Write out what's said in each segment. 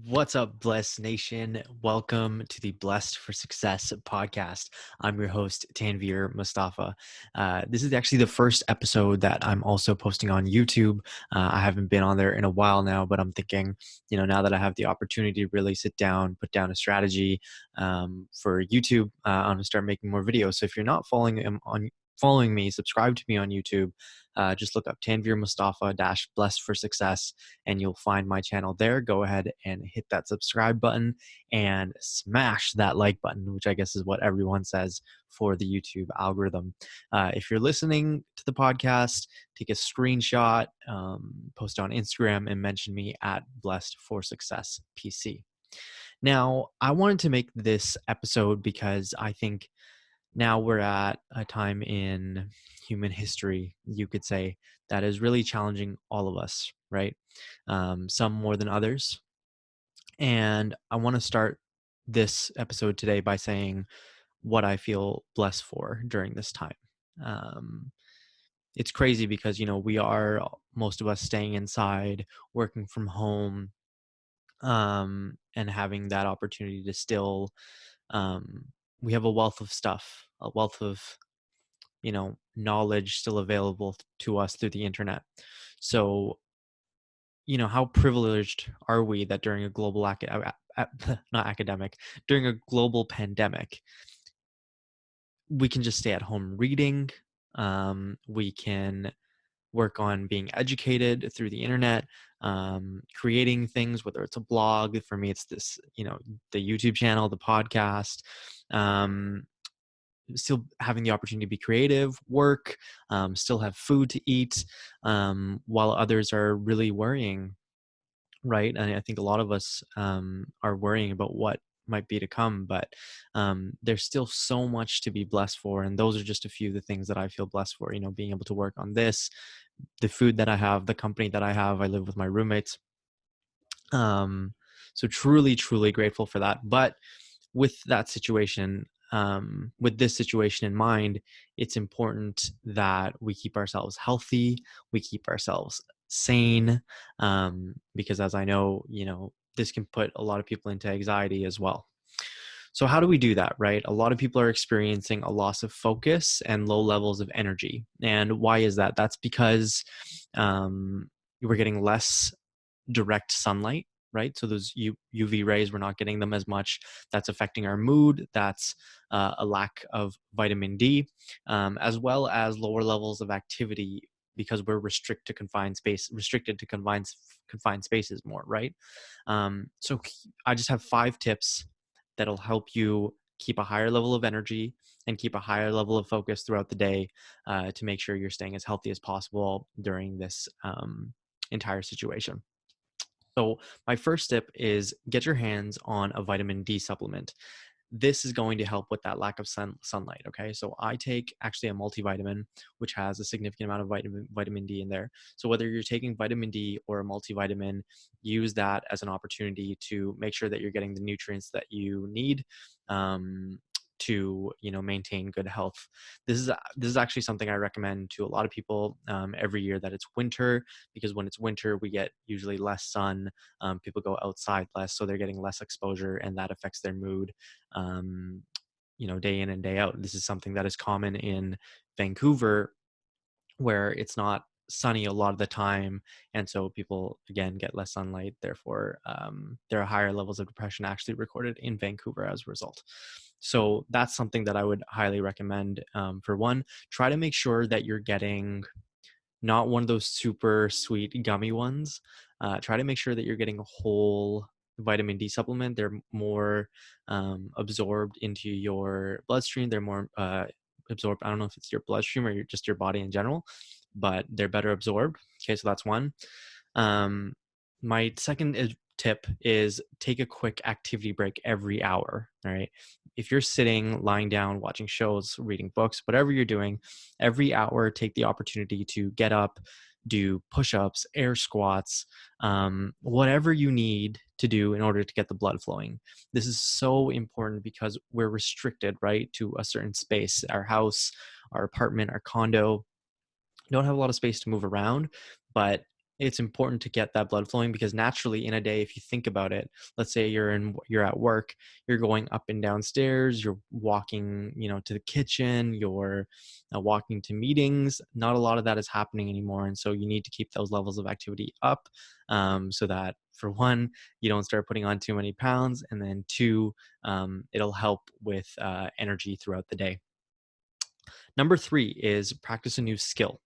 What's up, Blessed Nation? Welcome to the Blessed for Success podcast. I'm your host, Tanvir Mustafa. This is actually the first episode that I'm also posting on YouTube. I haven't been on there in a while now, but I'm thinking, now that I have the opportunity to really sit down, put down a strategy for YouTube, I'm going to start making more videos. So if you're not following me, subscribe to me on YouTube. Just look up Tanvir Mustafa Blessed for Success and you'll find my channel there. Go ahead and hit that subscribe button and smash that like button, which I guess is what everyone says for the YouTube algorithm. If you're listening to the podcast, take a screenshot, post on Instagram, and mention me at Blessed for Success PC. Now, I wanted to make this episode because I think now we're at a time in human history, you could say, that is really challenging all of us, right? Some more than others. And I want to start this episode today by saying what I feel blessed for during this time. Um, it's crazy because, we are, most of us, staying inside, working from home, and having that opportunity to still, um, we have a wealth of stuff, a wealth of knowledge still available to us through the internet. So, how privileged are we that during a global not academic, during a global pandemic, we can just stay at home reading. We can work on being educated through the internet, creating things, whether it's a blog. For me, it's this, the YouTube channel, the podcast. Still having the opportunity to be creative, work, still have food to eat, while others are really worrying, right? And I think a lot of us are worrying about what might be to come, but there's still so much to be blessed for. And those are just a few of the things that I feel blessed for, being able to work on this, the food that I have, the company that I have. I live with my roommates. So truly, truly grateful for that. But with that situation, with this situation in mind, it's important that we keep ourselves healthy, we keep ourselves sane, because as I know, this can put a lot of people into anxiety as well. So how do we do that, right? A lot of people are experiencing a loss of focus and low levels of energy. And why is that? That's because we're getting less direct sunlight, right? So those UV rays, we're not getting them as much. That's affecting our mood. That's a lack of vitamin D, as well as lower levels of activity because we're restricted to confined spaces more, right? So I just have 5 tips that'll help you keep a higher level of energy and keep a higher level of focus throughout the day, to make sure you're staying as healthy as possible during this entire situation. So my first tip is get your hands on a vitamin D supplement. This is going to help with that lack of sunlight. Okay. So I take actually a multivitamin, which has a significant amount of vitamin D in there. So whether you're taking vitamin D or a multivitamin, use that as an opportunity to make sure that you're getting the nutrients that you need, to maintain good health. This is actually something I recommend to a lot of people every year that it's winter, because when it's winter we get usually less sun. People go outside less, so they're getting less exposure, and that affects their mood, day in and day out. This is something that is common in Vancouver, where it's not sunny a lot of the time, and so people again get less sunlight. Therefore, there are higher levels of depression actually recorded in Vancouver as a result. So that's something that I would highly recommend. For one, try to make sure that you're getting not one of those super sweet gummy ones. Try to make sure that you're getting a whole vitamin D supplement. They're more absorbed into your bloodstream. They're more absorbed. I don't know if it's your bloodstream or just your body in general, but they're better absorbed. Okay, so that's one. My second tip is take a quick activity break every hour. All right. If you're sitting, lying down, watching shows, reading books, whatever you're doing, every hour, take the opportunity to get up, do push-ups, air squats, whatever you need to do in order to get the blood flowing. This is so important because we're restricted, right, to a certain space. Our house, our apartment, our condo don't have a lot of space to move around, but it's important to get that blood flowing, because naturally in a day, if you think about it, let's say you're at work, you're going up and down stairs, you're walking, to the kitchen, you're walking to meetings. Not a lot of that is happening anymore, and so you need to keep those levels of activity up, so that, for one, you don't start putting on too many pounds, and then two, it'll help with energy throughout the day. Number three is practice a new skill,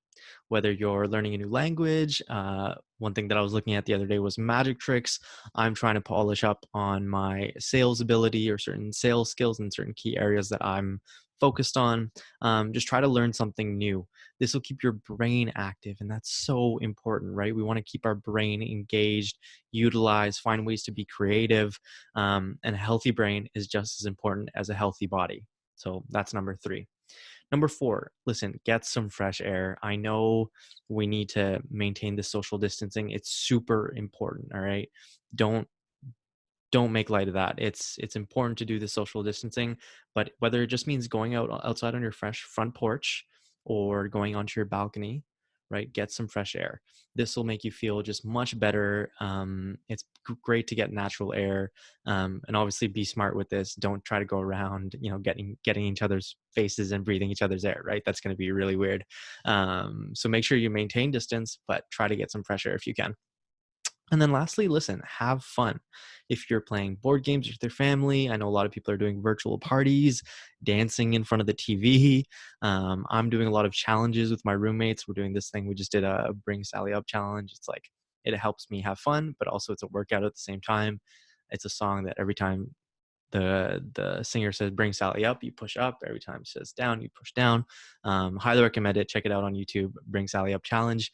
whether you're learning a new language. One thing that I was looking at the other day was magic tricks. I'm trying to polish up on my sales ability or certain sales skills in certain key areas that I'm focused on. Just try to learn something new. This will keep your brain active, and that's so important, right? We want to keep our brain engaged, utilize, find ways to be creative. And a healthy brain is just as important as a healthy body. So that's number three. Number four, listen, get some fresh air. I know we need to maintain the social distancing. It's super important. All right. Don't don't make light of that. It's important to do the social distancing, but whether it just means going outside on your fresh front porch or going onto your balcony, right? Get some fresh air. This will make you feel just much better. It's great to get natural air, and obviously be smart with this. Don't try to go around, getting each other's faces and breathing each other's air, right? That's going to be really weird. So make sure you maintain distance, but try to get some fresh air if you can. And then lastly, listen, have fun. If you're playing board games with your family, I know a lot of people are doing virtual parties, dancing in front of the TV. I'm doing a lot of challenges with my roommates. We're doing this thing. We just did a Bring Sally Up challenge. It's like, it helps me have fun, but also it's a workout at the same time. It's a song that every time the singer says "Bring Sally Up," you push up. Every time she says "down," you push down. Highly recommend it. Check it out on YouTube. Bring Sally Up challenge.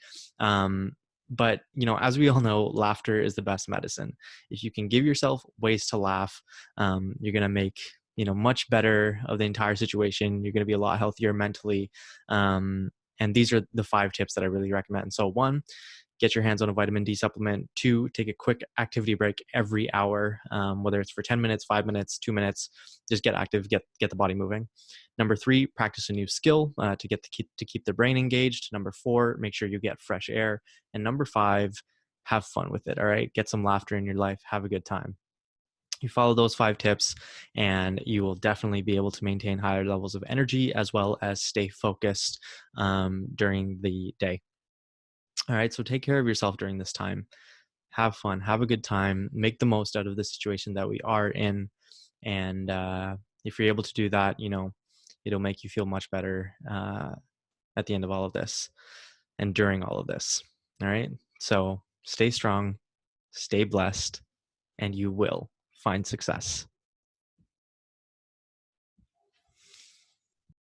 But as we all know, laughter is the best medicine. If you can give yourself ways to laugh, you're gonna make much better of the entire situation. You're gonna be a lot healthier mentally. And these are the 5 tips that I really recommend. So one, get your hands on a vitamin D supplement. 2, take a quick activity break every hour, whether it's for 10 minutes, 5 minutes, 2 minutes. Just get active, get the body moving. Number 3, practice a new skill to keep the brain engaged. Number 4, make sure you get fresh air. And number 5, have fun with it. All right, get some laughter in your life. Have a good time. You follow those 5 tips, and you will definitely be able to maintain higher levels of energy as well as stay focused during the day. All right, so take care of yourself during this time. Have fun, have a good time, make the most out of the situation that we are in. And if you're able to do that, it'll make you feel much better at the end of all of this and during all of this. All right, so stay strong, stay blessed, and you will find success.